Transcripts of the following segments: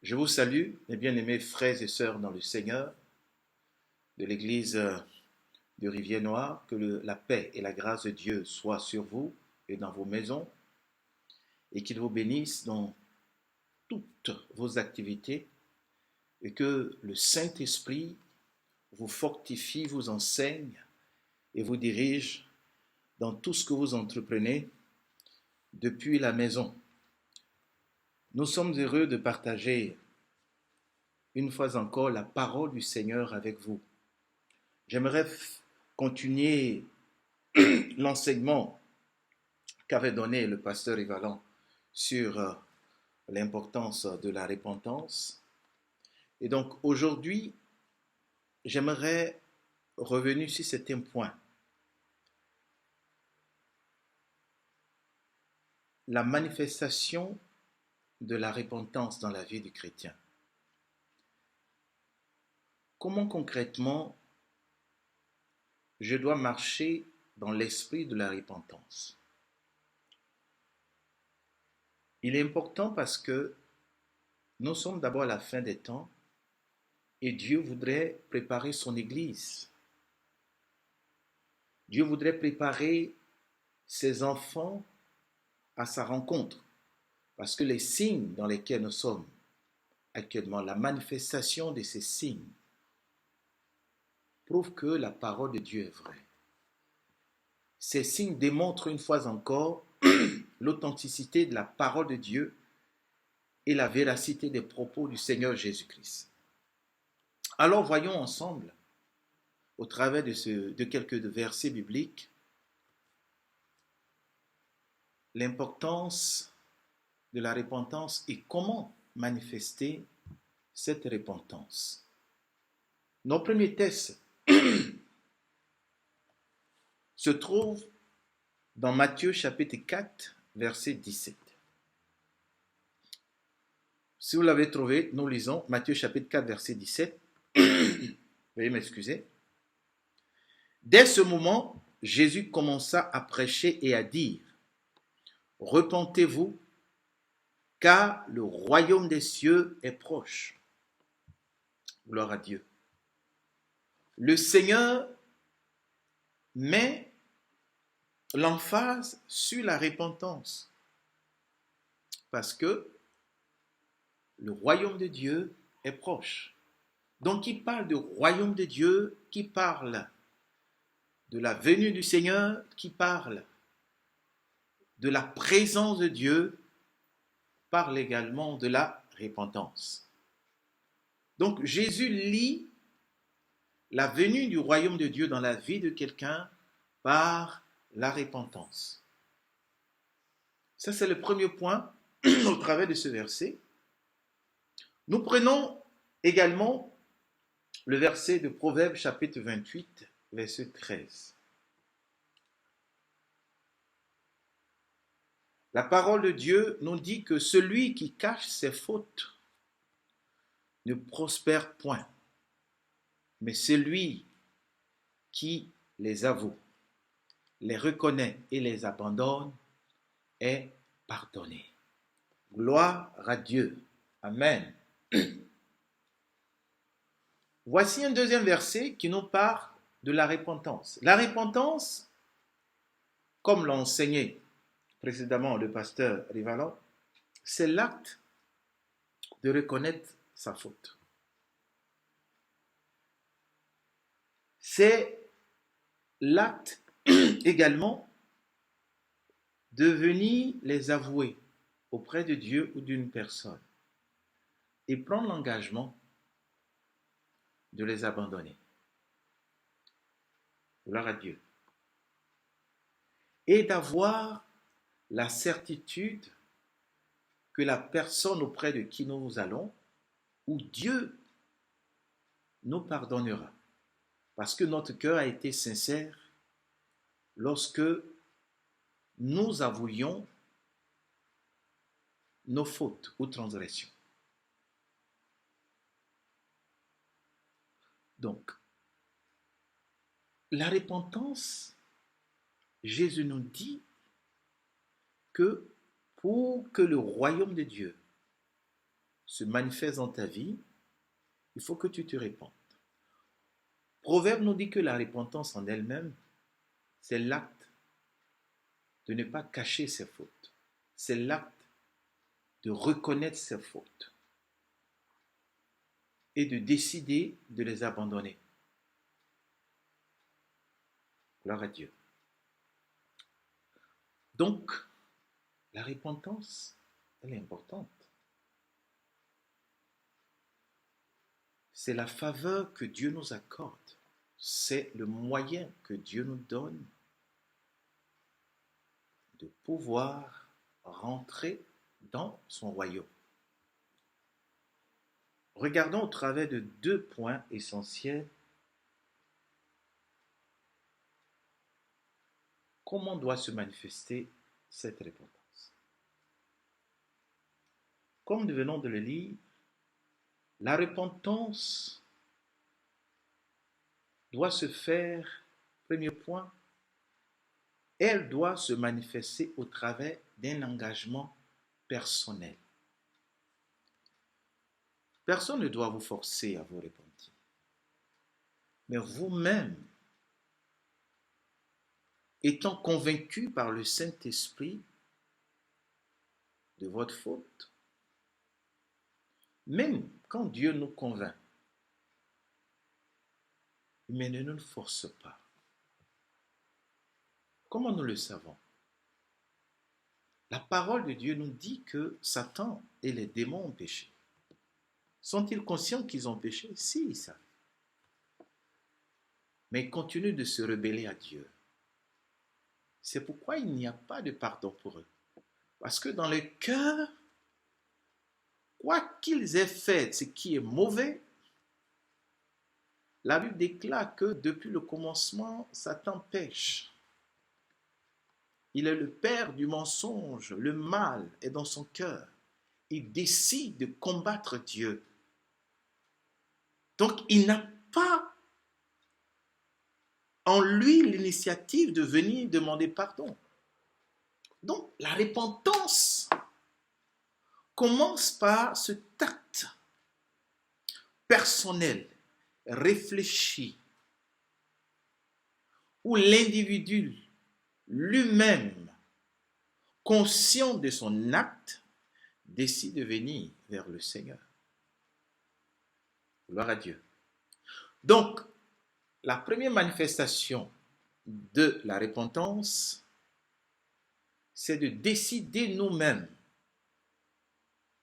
Je vous salue, mes bien-aimés frères et sœurs dans le Seigneur, de l'Église de Rivière-Noire, que la paix et la grâce de Dieu soient sur vous et dans vos maisons, et qu'il vous bénisse dans toutes vos activités, et que le Saint-Esprit vous fortifie, vous enseigne et vous dirige dans tout ce que vous entreprenez depuis la maison. Nous sommes heureux de partager une fois encore la parole du Seigneur avec vous. J'aimerais continuer l'enseignement qu'avait donné le pasteur Yvalan sur l'importance de la repentance. Et donc aujourd'hui, j'aimerais revenir sur certains points. La manifestation de la repentance dans la vie du chrétien. Comment concrètement je dois marcher dans l'esprit de la repentance? Il est important parce que nous sommes d'abord à la fin des temps et Dieu voudrait préparer son Église. Dieu voudrait préparer ses enfants à sa rencontre. Parce que les signes dans lesquels nous sommes actuellement, la manifestation de ces signes, prouve que la parole de Dieu est vraie. Ces signes démontrent une fois encore l'authenticité de la parole de Dieu et la véracité des propos du Seigneur Jésus-Christ. Alors voyons ensemble, au travers de quelques versets bibliques, l'importance de la repentance et comment manifester cette repentance. Nos premiers textes se trouvent dans Matthieu chapitre 4, verset 17. Si vous l'avez trouvé, nous lisons Matthieu chapitre 4, verset 17. Veuillez m'excuser. Dès ce moment, Jésus commença à prêcher et à dire: repentez-vous, car le royaume des cieux est proche. Gloire à Dieu. Le Seigneur met l'emphase sur la repentance parce que le royaume de Dieu est proche. Donc, qui parle du royaume de Dieu, qui parle de la venue du Seigneur, qui parle de la présence de Dieu, parle également de la repentance. Donc, Jésus lie la venue du royaume de Dieu dans la vie de quelqu'un par la repentance. Ça, c'est le premier point au travers de ce verset. Nous prenons également le verset de Proverbes chapitre 28, verset 13. La parole de Dieu nous dit que celui qui cache ses fautes ne prospère point, mais celui qui les avoue, les reconnaît et les abandonne est pardonné. Gloire à Dieu. Amen. Voici un deuxième verset qui nous parle de la repentance. La repentance, comme l'a enseigné précédemment le pasteur Rivalan, c'est l'acte de reconnaître sa faute. C'est l'acte également de venir les avouer auprès de Dieu ou d'une personne et prendre l'engagement de les abandonner. Gloire à Dieu. Et d'avoir la certitude que la personne auprès de qui nous allons, ou Dieu, nous pardonnera. Parce que notre cœur a été sincère lorsque nous avouions nos fautes ou transgressions. Donc, la repentance, Jésus nous dit que pour que le royaume de Dieu se manifeste dans ta vie, il faut que tu te répandes. Proverbe nous dit que la repentance en elle-même, c'est l'acte de ne pas cacher ses fautes. C'est l'acte de reconnaître ses fautes et de décider de les abandonner. Gloire à Dieu. Donc, la repentance, elle est importante. C'est la faveur que Dieu nous accorde. C'est le moyen que Dieu nous donne de pouvoir rentrer dans son royaume. Regardons au travers de 2 points essentiels comment doit se manifester cette repentance. Comme nous venons de le lire, la repentance doit se faire, premier point, elle doit se manifester au travers d'un engagement personnel. Personne ne doit vous forcer à vous repentir. Mais vous-même, étant convaincu par le Saint-Esprit de votre faute, même quand Dieu nous convainc, mais ne nous force pas. Comment nous le savons? La parole de Dieu nous dit que Satan et les démons ont péché. Sont-ils conscients qu'ils ont péché? Si, ils savent. Mais ils continuent de se rebeller à Dieu. C'est pourquoi il n'y a pas de pardon pour eux. Parce que dans le cœur, quoi qu'ils aient fait, ce qui est mauvais, la Bible déclare que depuis le commencement, Satan pêche. Il est le père du mensonge, le mal est dans son cœur. Il décide de combattre Dieu. Donc, il n'a pas en lui l'initiative de venir demander pardon. Donc, la repentance commence par ce acte personnel, réfléchi, où l'individu lui-même, conscient de son acte, décide de venir vers le Seigneur. Gloire à Dieu. Donc, la première manifestation de la repentance, c'est de décider nous-mêmes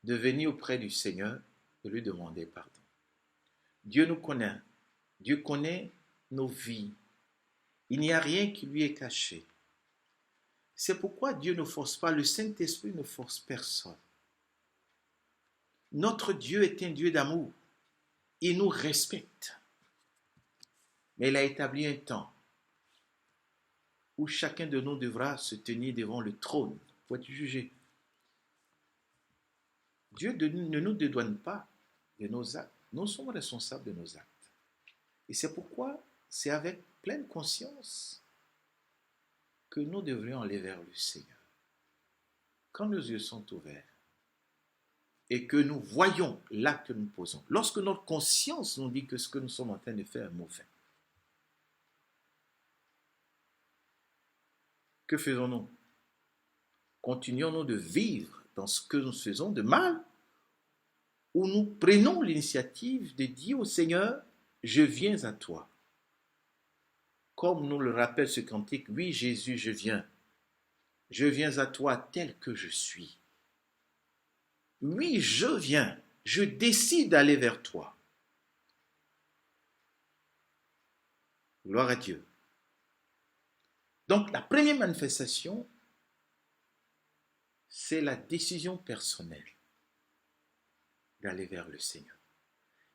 de venir auprès du Seigneur et lui demander pardon. Dieu nous connaît. Dieu connaît nos vies. Il n'y a rien qui lui est caché. C'est pourquoi Dieu ne force pas, le Saint-Esprit ne force personne. Notre Dieu est un Dieu d'amour. Il nous respecte. Mais il a établi un temps où chacun de nous devra se tenir devant le trône pour être jugé. Dieu ne nous dédouane pas de nos actes. Nous sommes responsables de nos actes. Et c'est pourquoi c'est avec pleine conscience que nous devrions aller vers le Seigneur. Quand nos yeux sont ouverts et que nous voyons l'acte que nous posons, lorsque notre conscience nous dit que ce que nous sommes en train de faire est mauvais, que faisons-nous? Continuons-nous de vivre dans ce que nous faisons de mal ou nous prenons l'initiative de dire au Seigneur, je viens à toi. Comme nous le rappelle ce cantique, oui Jésus, je viens à toi tel que je suis. Oui, je viens, je décide d'aller vers toi. Gloire à Dieu. Donc la première manifestation, c'est la décision personnelle d'aller vers le Seigneur.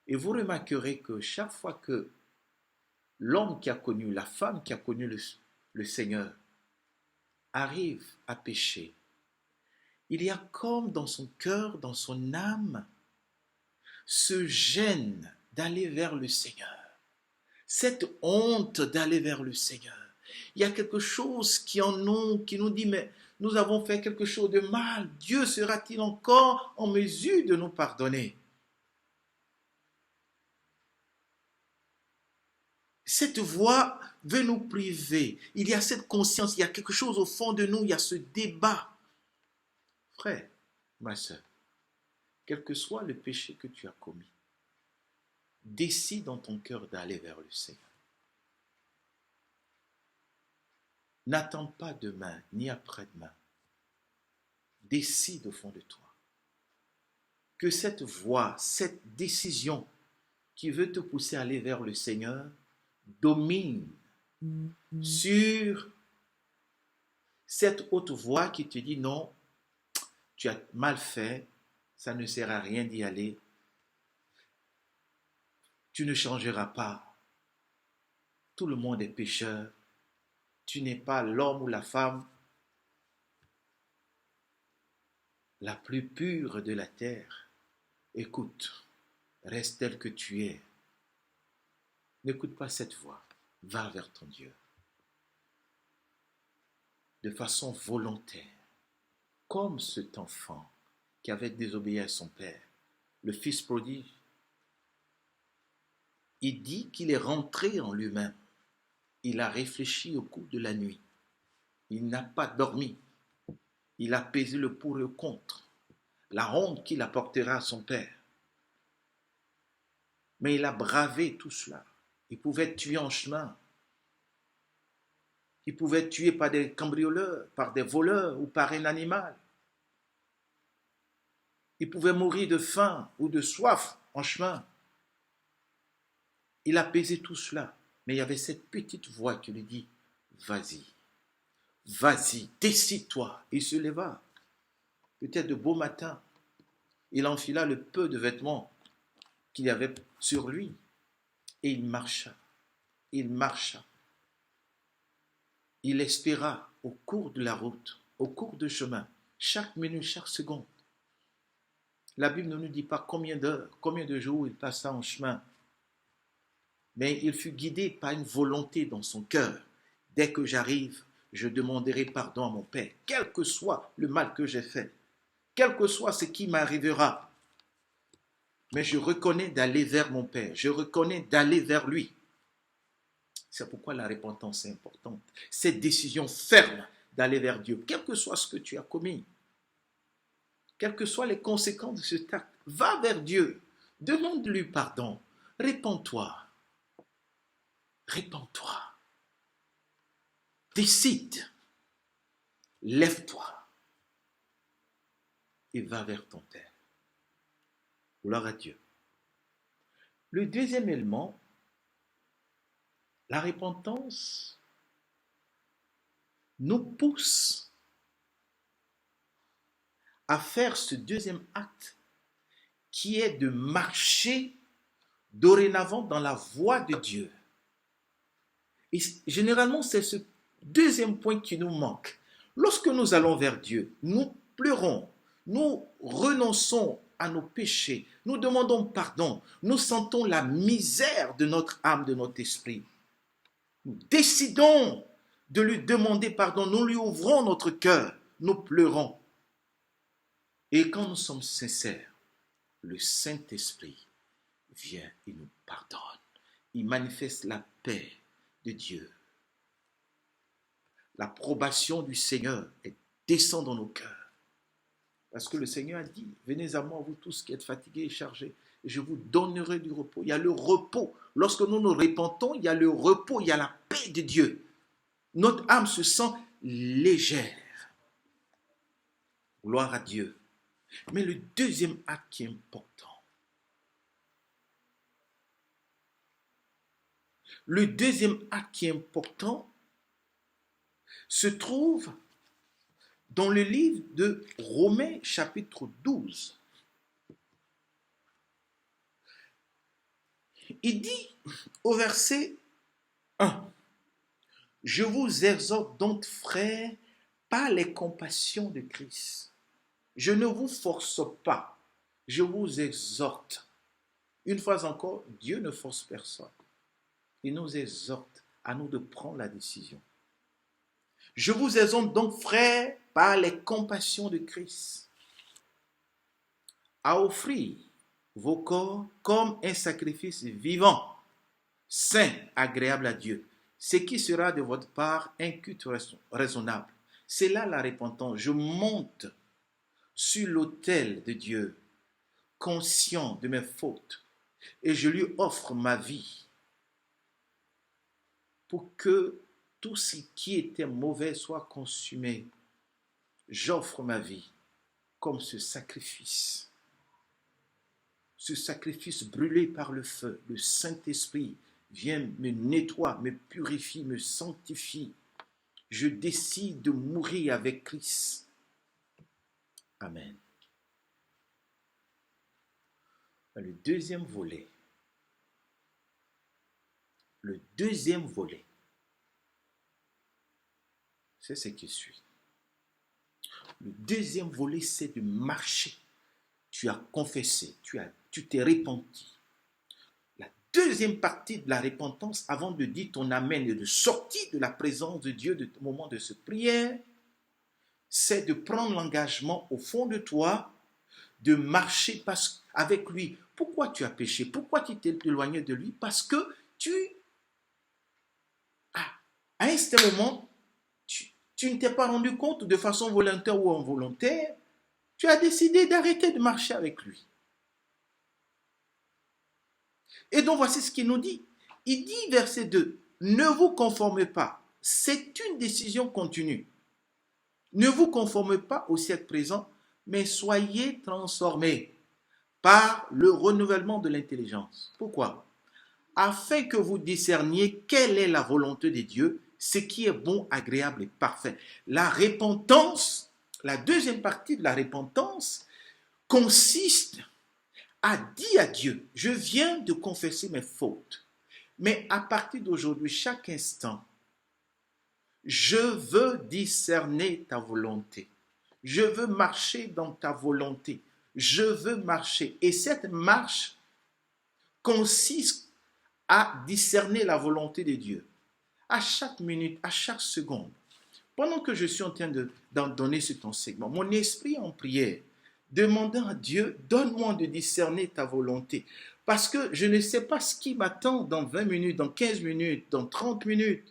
Et vous remarquerez que chaque fois que l'homme qui a connu, la femme qui a connu le Seigneur arrive à pécher, il y a comme dans son cœur, dans son âme, ce gêne d'aller vers le Seigneur, cette honte d'aller vers le Seigneur. Il y a quelque chose qui en nous, qui nous dit, mais nous avons fait quelque chose de mal, Dieu sera-t-il encore en mesure de nous pardonner? Cette voix veut nous priver. Il y a cette conscience, il y a quelque chose au fond de nous, il y a ce débat. Frère, ma soeur, quel que soit le péché que tu as commis, décide dans ton cœur d'aller vers le Seigneur. N'attends pas demain ni après-demain. Décide au fond de toi que cette voix, cette décision qui veut te pousser à aller vers le Seigneur domine sur cette autre voix qui te dit non, tu as mal fait, ça ne sert à rien d'y aller, tu ne changeras pas, tout le monde est pécheur, tu n'es pas l'homme ou la femme la plus pure de la terre. Écoute, reste tel que tu es. N'écoute pas cette voix, va vers ton Dieu. De façon volontaire, comme cet enfant qui avait désobéi à son père, le fils prodigue. Il dit qu'il est rentré en lui-même. Il a réfléchi au cours de la nuit. Il n'a pas dormi. Il a pesé le pour et le contre, la honte qu'il apportera à son père. Mais il a bravé tout cela. Il pouvait être tué en chemin. Il pouvait être tué par des cambrioleurs, par des voleurs ou par un animal. Il pouvait mourir de faim ou de soif en chemin. Il a pesé tout cela. Mais il y avait cette petite voix qui lui dit, vas-y, vas-y, décide-toi. Il se leva. Peut-être de beau matin, il enfila le peu de vêtements qu'il y avait sur lui et il marcha. Il marcha. Il espéra au cours de la route, au cours du chemin, chaque minute, chaque seconde. La Bible ne nous dit pas combien d'heures, combien de jours il passa en chemin. Mais il fut guidé par une volonté dans son cœur. Dès que j'arrive, je demanderai pardon à mon Père, quel que soit le mal que j'ai fait, quel que soit ce qui m'arrivera. Mais je reconnais d'aller vers mon Père, je reconnais d'aller vers lui. C'est pourquoi la repentance est importante. Cette décision ferme d'aller vers Dieu, quel que soit ce que tu as commis, quelles que soient les conséquences de cet acte, va vers Dieu, demande-lui pardon, répands-toi, répands-toi, décide, lève-toi et va vers ton Père. Gloire à Dieu. Le deuxième élément, la repentance nous pousse à faire ce deuxième acte qui est de marcher dorénavant dans la voie de Dieu. Et généralement, c'est ce deuxième point qui nous manque. Lorsque nous allons vers Dieu, nous pleurons, nous renonçons à nos péchés, nous demandons pardon, nous sentons la misère de notre âme, de notre esprit. Nous décidons de lui demander pardon, nous lui ouvrons notre cœur, nous pleurons. Et quand nous sommes sincères, le Saint-Esprit vient et nous pardonne. Il manifeste la paix de Dieu. L'approbation du Seigneur descend dans nos cœurs. Parce que le Seigneur a dit, venez à moi vous tous qui êtes fatigués et chargés, et je vous donnerai du repos. Il y a le repos. Lorsque nous nous repentons, il y a le repos, il y a la paix de Dieu. Notre âme se sent légère. Gloire à Dieu. Mais le deuxième acte qui est important, se trouve dans le livre de Romains chapitre 12. Il dit au verset 1, « Je vous exhorte donc, frères, par les compassions de Christ. Je ne vous force pas, je vous exhorte. » Une fois encore, Dieu ne force personne. Il nous exhorte à nous de prendre la décision. « Je vous exhorte donc, frères, par les compassions de Christ, à offrir vos corps comme un sacrifice vivant, saint, agréable à Dieu, ce qui sera de votre part un culte raisonnable. C'est là la repentance. Je monte sur l'autel de Dieu, conscient de mes fautes, et je lui offre ma vie pour que tout ce qui était mauvais soit consumé. J'offre ma vie comme ce sacrifice brûlé par le feu. Le Saint-Esprit vient me nettoie, me purifie, me sanctifie. Je décide de mourir avec Christ. Amen. Le deuxième volet, c'est ce qui suit. Le deuxième volet, c'est de marcher. Tu as confessé, tu t'es repenti. La deuxième partie de la repentance, avant de dire ton amen et de sortir de la présence de Dieu au moment de cette prière, c'est de prendre l'engagement au fond de toi, de marcher avec lui. Pourquoi tu as péché? Pourquoi tu t'es éloigné de lui? Parce que à un certain moment, tu ne t'es pas rendu compte de façon volontaire ou involontaire, tu as décidé d'arrêter de marcher avec lui. Et donc voici ce qu'il nous dit. Il dit, verset 2, ne vous conformez pas. C'est une décision continue. Ne vous conformez pas au siècle présent, mais soyez transformés par le renouvellement de l'intelligence. Pourquoi? Afin que vous discerniez quelle est la volonté de Dieu, ce qui est bon, agréable et parfait. La repentance, la deuxième partie de la repentance, consiste à dire à Dieu, je viens de confesser mes fautes, mais à partir d'aujourd'hui, chaque instant, je veux discerner ta volonté. Je veux marcher dans ta volonté. Je veux marcher. Et cette marche consiste à discerner la volonté de Dieu. À chaque minute, à chaque seconde. Pendant que je suis en train d'en donner cet enseignement, mon esprit en prière, demandant à Dieu, donne-moi de discerner ta volonté. Parce que je ne sais pas ce qui m'attend dans 20 minutes, dans 15 minutes, dans 30 minutes.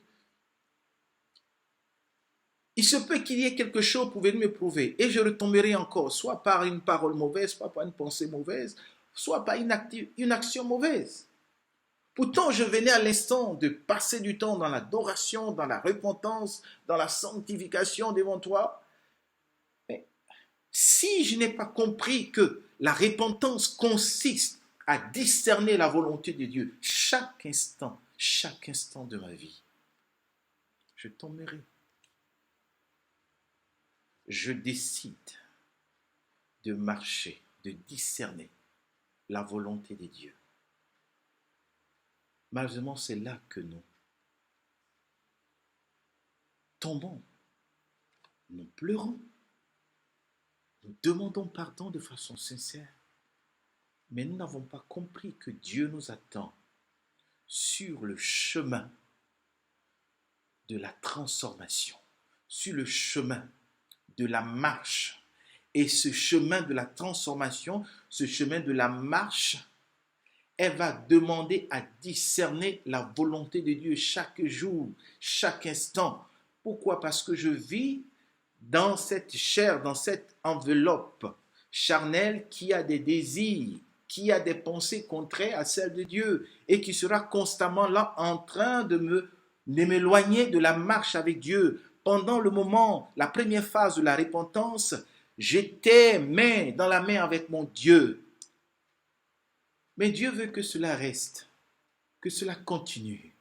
Il se peut qu'il y ait quelque chose pour venir me prouver. Et je retomberai encore, soit par une parole mauvaise, soit par une pensée mauvaise, soit par une action mauvaise. Pourtant, je venais à l'instant de passer du temps dans l'adoration, dans la repentance, dans la sanctification devant toi. Mais si je n'ai pas compris que la repentance consiste à discerner la volonté de Dieu chaque instant de ma vie, je tomberai. Je décide de marcher, de discerner la volonté de Dieu. Malheureusement, c'est là que nous tombons. Nous pleurons. Nous demandons pardon de façon sincère. Mais nous n'avons pas compris que Dieu nous attend sur le chemin de la transformation, sur le chemin de la marche. Et ce chemin de la transformation, ce chemin de la marche, elle va demander à discerner la volonté de Dieu chaque jour, chaque instant. Pourquoi? Parce que je vis dans cette chair, dans cette enveloppe charnelle qui a des désirs, qui a des pensées contraires à celles de Dieu et qui sera constamment là en train de m'éloigner de la marche avec Dieu. Pendant le moment, la première phase de la repentance, j'étais main dans la main avec mon Dieu. Mais Dieu veut que cela reste, que cela continue.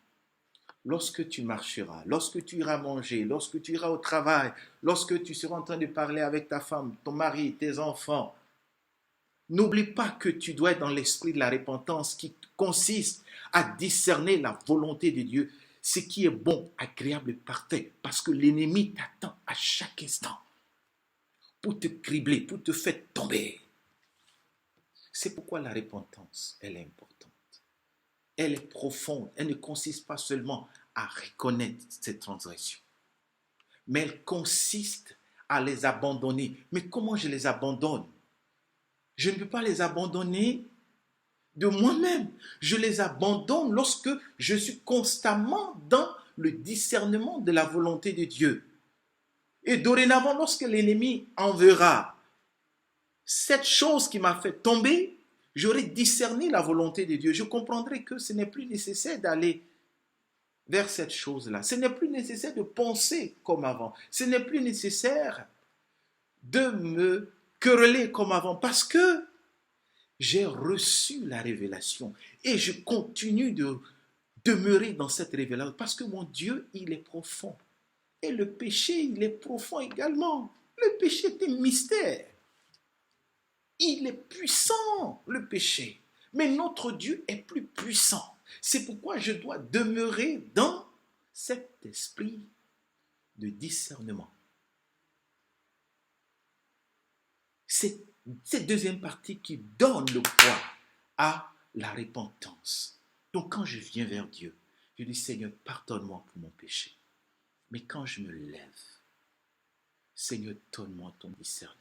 Lorsque tu marcheras, lorsque tu iras manger, lorsque tu iras au travail, lorsque tu seras en train de parler avec ta femme, ton mari, tes enfants, n'oublie pas que tu dois être dans l'esprit de la repentance qui consiste à discerner la volonté de Dieu, ce qui est bon, agréable et parfait, parce que l'ennemi t'attend à chaque instant pour te cribler, pour te faire tomber. C'est pourquoi la repentance, elle est importante. Elle est profonde. Elle ne consiste pas seulement à reconnaître cette transgression, mais elle consiste à les abandonner. Mais comment je les abandonne? Je ne peux pas les abandonner de moi-même. Je les abandonne lorsque je suis constamment dans le discernement de la volonté de Dieu. Et dorénavant, lorsque l'ennemi enverra cette chose qui m'a fait tomber, j'aurai discerné la volonté de Dieu. Je comprendrai que ce n'est plus nécessaire d'aller vers cette chose-là. Ce n'est plus nécessaire de penser comme avant. Ce n'est plus nécessaire de me quereller comme avant parce que j'ai reçu la révélation et je continue de demeurer dans cette révélation parce que mon Dieu, il est profond. Et le péché, il est profond également. Le péché est un mystère. Il est puissant, le péché. Mais notre Dieu est plus puissant. C'est pourquoi je dois demeurer dans cet esprit de discernement. C'est cette deuxième partie qui donne le poids à la repentance. Donc quand je viens vers Dieu, je dis Seigneur, pardonne-moi pour mon péché. Mais quand je me lève, Seigneur, donne-moi ton discernement.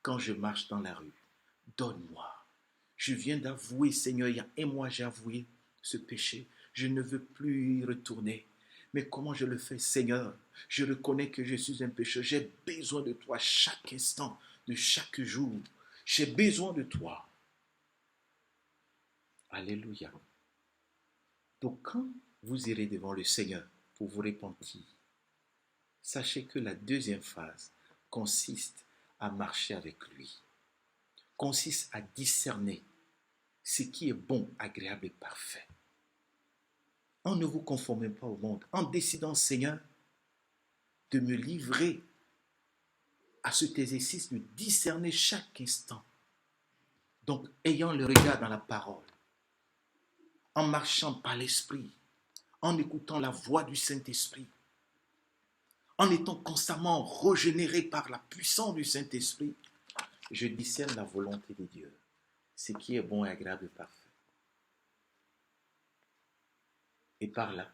Quand je marche dans la rue, donne-moi. Je viens d'avouer, Seigneur, il y a un mois j'ai avoué ce péché. Je ne veux plus y retourner. Mais comment je le fais, Seigneur? Je reconnais que je suis un pécheur. J'ai besoin de toi chaque instant, de chaque jour. J'ai besoin de toi. Alléluia. Donc quand vous irez devant le Seigneur pour vous repentir, sachez que la deuxième phase consiste à marcher avec lui, consiste à discerner ce qui est bon, agréable et parfait. En ne vous conformant pas au monde, en décidant, Seigneur, de me livrer à cet exercice de discerner chaque instant. Donc, ayant le regard dans la parole, en marchant par l'Esprit, en écoutant la voix du Saint-Esprit, en étant constamment régénéré par la puissance du Saint-Esprit, je discerne la volonté de Dieu, ce qui est bon et agréable et parfait. Et par là,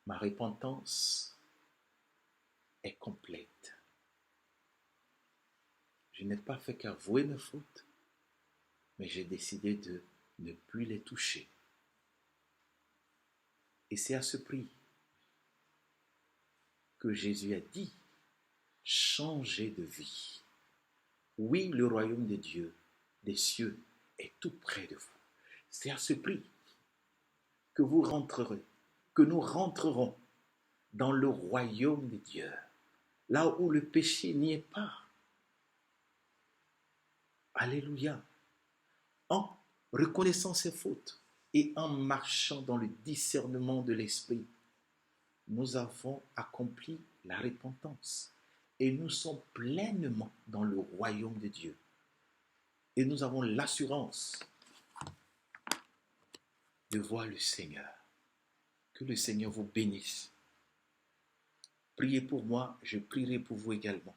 ma repentance est complète. Je n'ai pas fait qu'avouer mes fautes, mais j'ai décidé de ne plus les toucher. Et c'est à ce prix que Jésus a dit, changez de vie. Oui, le royaume de Dieu, des cieux, est tout près de vous. C'est à ce prix que vous rentrerez, que nous rentrerons dans le royaume de Dieu, là où le péché n'y est pas. Alléluia. En reconnaissant ses fautes et en marchant dans le discernement de l'Esprit, nous avons accompli la repentance et nous sommes pleinement dans le royaume de Dieu. Et nous avons l'assurance de voir le Seigneur. Que le Seigneur vous bénisse. Priez pour moi, je prierai pour vous également,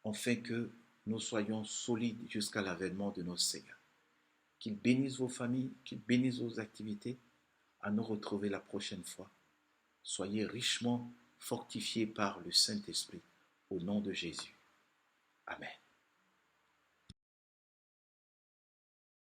afin que nous soyons solides jusqu'à l'avènement de notre Seigneur. Qu'il bénisse vos familles, qu'il bénisse vos activités. À nous retrouver la prochaine fois. Soyez richement fortifiés par le Saint-Esprit. Au nom de Jésus. Amen.